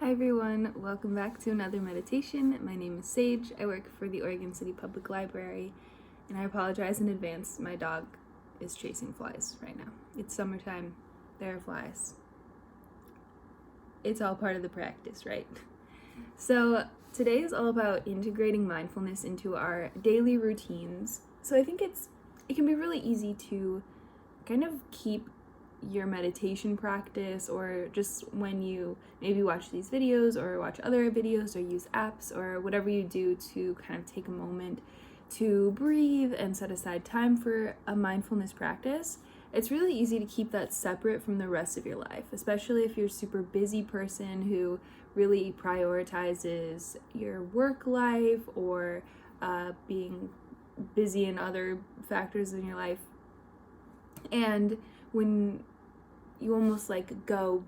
Hi everyone, welcome back to another meditation. My name is Sage. I work for the Oregon City Public Library, and I apologize in advance. My dog is chasing flies right now. It's summertime, there are flies. It's all part of the practice, right? So today is all about integrating mindfulness into our daily routines. So I think it can be really easy to kind of keep your meditation practice, or just when you maybe watch these videos or watch other videos or use apps or whatever you do to kind of take a moment to breathe and set aside time for a mindfulness practice. It's really easy to keep that separate from the rest of your life, especially if you're a super busy person who really prioritizes your work life or being busy in other factors in your life. And when you almost like go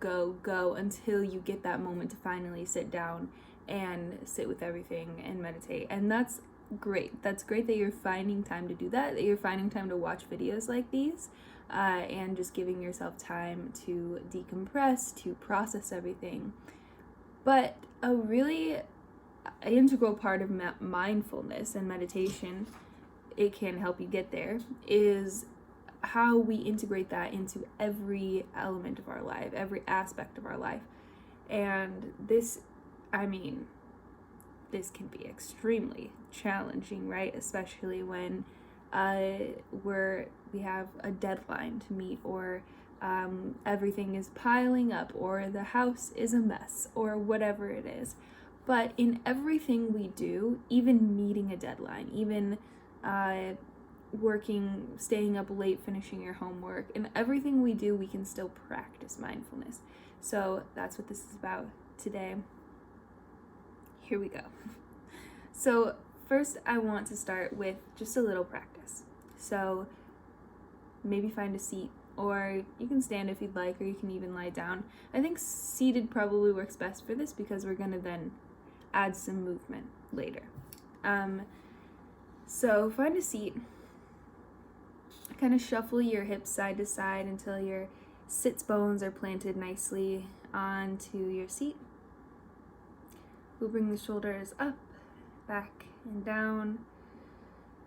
until you get that moment to finally sit down and sit with everything and meditate. And that's great. That's great that you're finding time to do that you're finding time to watch videos like these, and just giving yourself time to decompress, to process everything. But a really integral part of mindfulness and meditation, it can help you get there, is how we integrate that into every element of our life, every aspect of our life. And this can be extremely challenging, right? Especially when we have a deadline to meet, or everything is piling up, or the house is a mess, or whatever it is. But in everything we do, even meeting a deadline, even working, staying up late, finishing your homework, and everything we do, we can still practice mindfulness. So that's what this is about today. Here we go. So first, I want to start with just a little practice. So maybe find a seat, or you can stand if you'd like, or you can even lie down. I think seated probably works best for this because we're gonna then add some movement later. So find a seat. Kind of shuffle your hips side to side until your sits bones are planted nicely onto your seat. We'll bring the shoulders up, back, and down.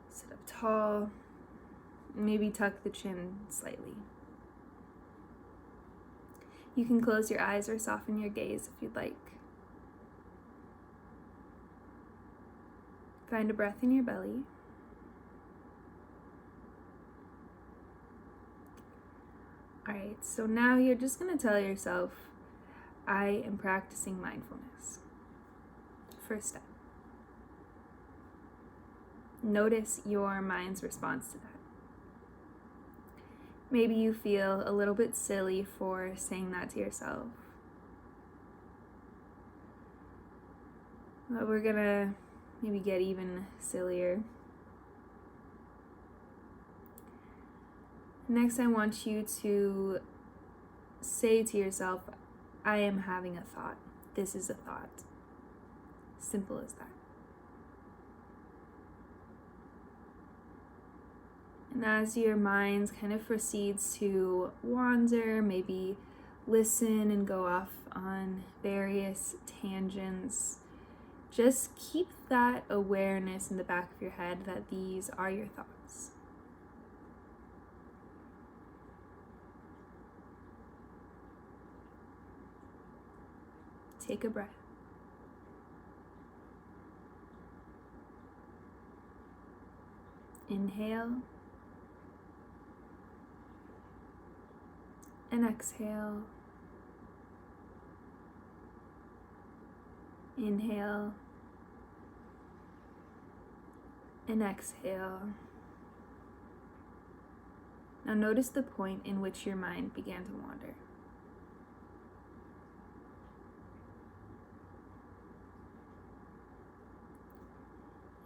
Sit up tall. Maybe tuck the chin slightly. You can close your eyes or soften your gaze if you'd like. Find a breath in your belly. Alright, so now you're just going to tell yourself, I am practicing mindfulness. First step. Notice your mind's response to that. Maybe you feel a little bit silly for saying that to yourself. But we're going to maybe get even sillier. Next, I want you to say to yourself, I am having a thought. This is a thought. Simple as that. And as your mind kind of proceeds to wander, maybe listen and go off on various tangents, just keep that awareness in the back of your head that these are your thoughts. Take a breath. Inhale and exhale. Inhale and exhale. Now notice the point in which your mind began to wander.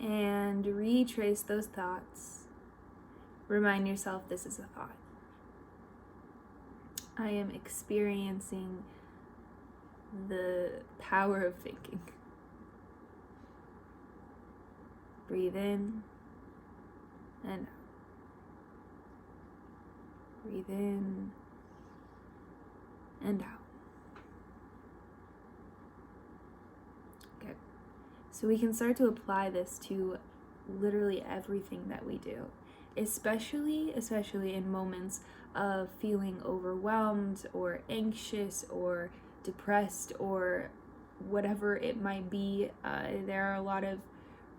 And retrace those thoughts. Remind yourself this is a thought. I am experiencing the power of thinking. Breathe in and out. Breathe in and out. So we can start to apply this to literally everything that we do, especially in moments of feeling overwhelmed or anxious or depressed or whatever it might be. There are a lot of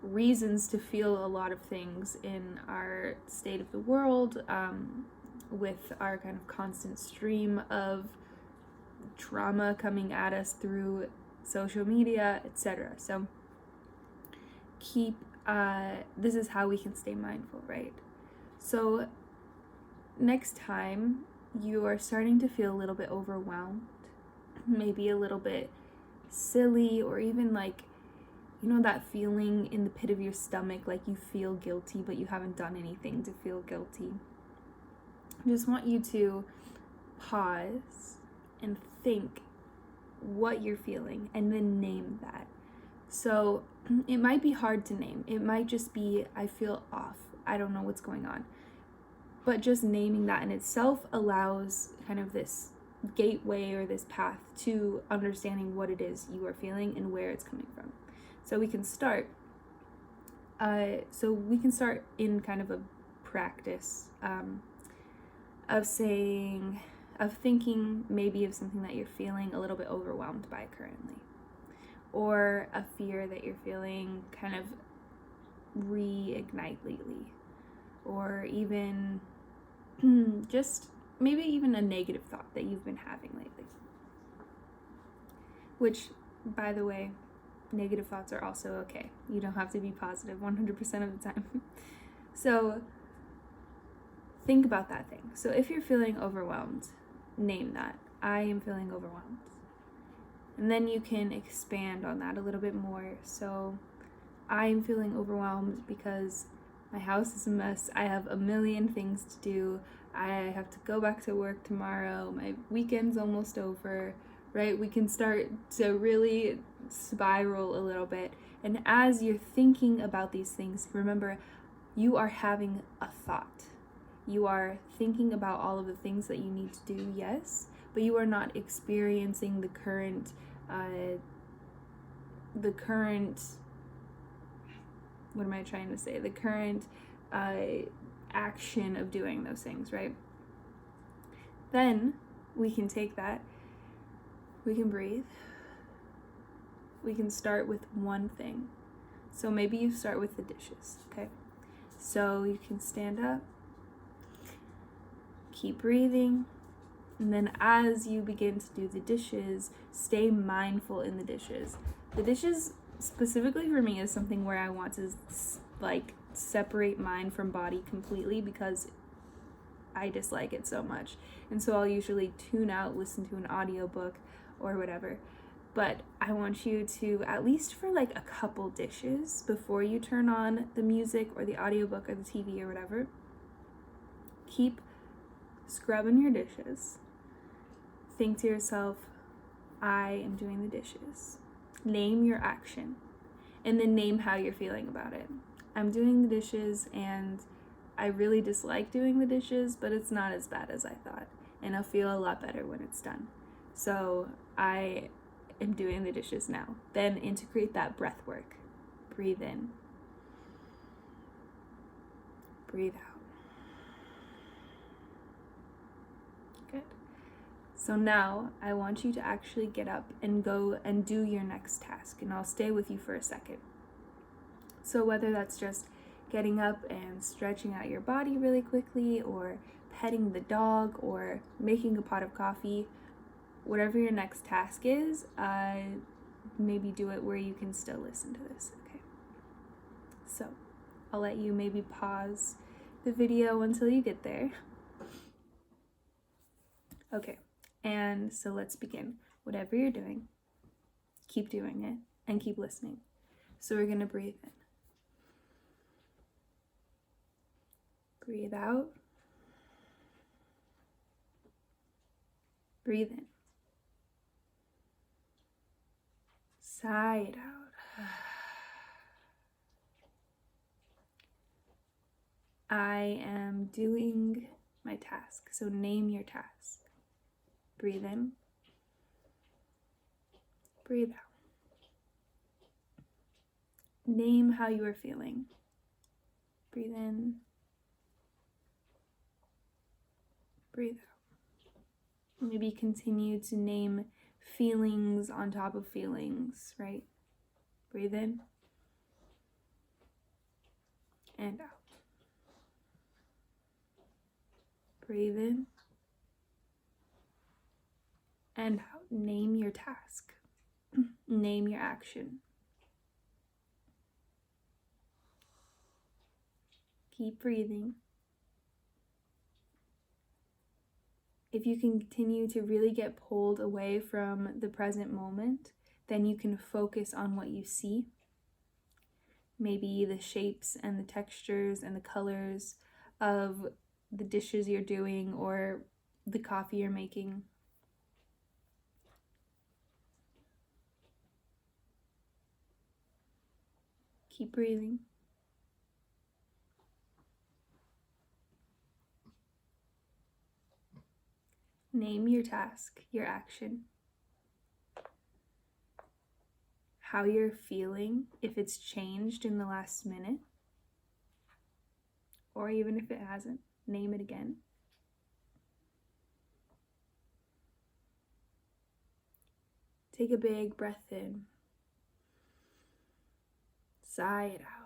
reasons to feel a lot of things in our state of the world, with our kind of constant stream of trauma coming at us through social media, etc. So this is how we can stay mindful, right? So next time you are starting to feel a little bit overwhelmed, maybe a little bit silly, or even like, that feeling in the pit of your stomach, like you feel guilty but you haven't done anything to feel guilty. I just want you to pause and think what you're feeling and then name that. So it might be hard to name. It might just be, I feel off. I don't know what's going on. But just naming that in itself allows kind of this gateway or this path to understanding what it is you are feeling and where it's coming from. So we can start. In kind of a practice of thinking maybe of something that you're feeling a little bit overwhelmed by currently, or a fear that you're feeling kind of reignite lately, or even just maybe even a negative thought that you've been having lately. Which, by the way, negative thoughts are also okay. You don't have to be positive 100% of the time. So think about that thing. So if you're feeling overwhelmed, name that. I am feeling overwhelmed. And then you can expand on that a little bit more. So I am feeling overwhelmed because my house is a mess. I have a million things to do. I have to go back to work tomorrow. My weekend's almost over, right? We can start to really spiral a little bit. And as you're thinking about these things, remember, you are having a thought. You are thinking about all of the things that you need to do, yes, but you are not experiencing the current what am I trying to say? The current action of doing those things, right? Then we can take that, we can breathe, we can start with one thing. So maybe you start with the dishes, okay? So you can stand up, keep breathing, and then as you begin to do the dishes, stay mindful in the dishes. The dishes, specifically for me, is something where I want to like separate mind from body completely because I dislike it so much. And so I'll usually tune out, listen to an audiobook or whatever. But I want you to, at least for like a couple dishes before you turn on the music or the audiobook or the TV or whatever, keep scrubbing your dishes. Think to yourself, I am doing the dishes. Name your action, and then name how you're feeling about it. I'm doing the dishes and I really dislike doing the dishes, but it's not as bad as I thought, and I'll feel a lot better when it's done. So I am doing the dishes now. Then integrate that breath work. Breathe in. Breathe out. Good. So now I want you to actually get up and go and do your next task, and I'll stay with you for a second. So whether that's just getting up and stretching out your body really quickly, or petting the dog, or making a pot of coffee, whatever your next task is, maybe do it where you can still listen to this, okay? So I'll let you maybe pause the video until you get there. Okay, and so let's begin. Whatever you're doing, keep doing it and keep listening. So we're gonna breathe in. Breathe out. Breathe in. Sigh it out. I am doing my task. So name your task. Breathe in. Breathe out. Name how you are feeling. Breathe in. Breathe out. Maybe continue to name feelings on top of feelings, right? Breathe in and out. Breathe in and out. Name your task. Name your action. Keep breathing. If you can continue to really get pulled away from the present moment, then you can focus on what you see. Maybe the shapes and the textures and the colors of the dishes you're doing or the coffee you're making. Keep breathing. Name your task, your action. How you're feeling, if it's changed in the last minute, or even if it hasn't, name it again. Take a big breath in. Sigh it out.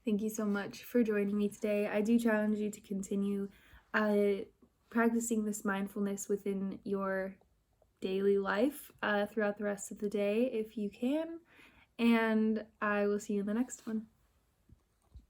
Thank you so much for joining me today. I do challenge you to continue practicing this mindfulness within your daily life throughout the rest of the day if you can. And I will see you in the next one.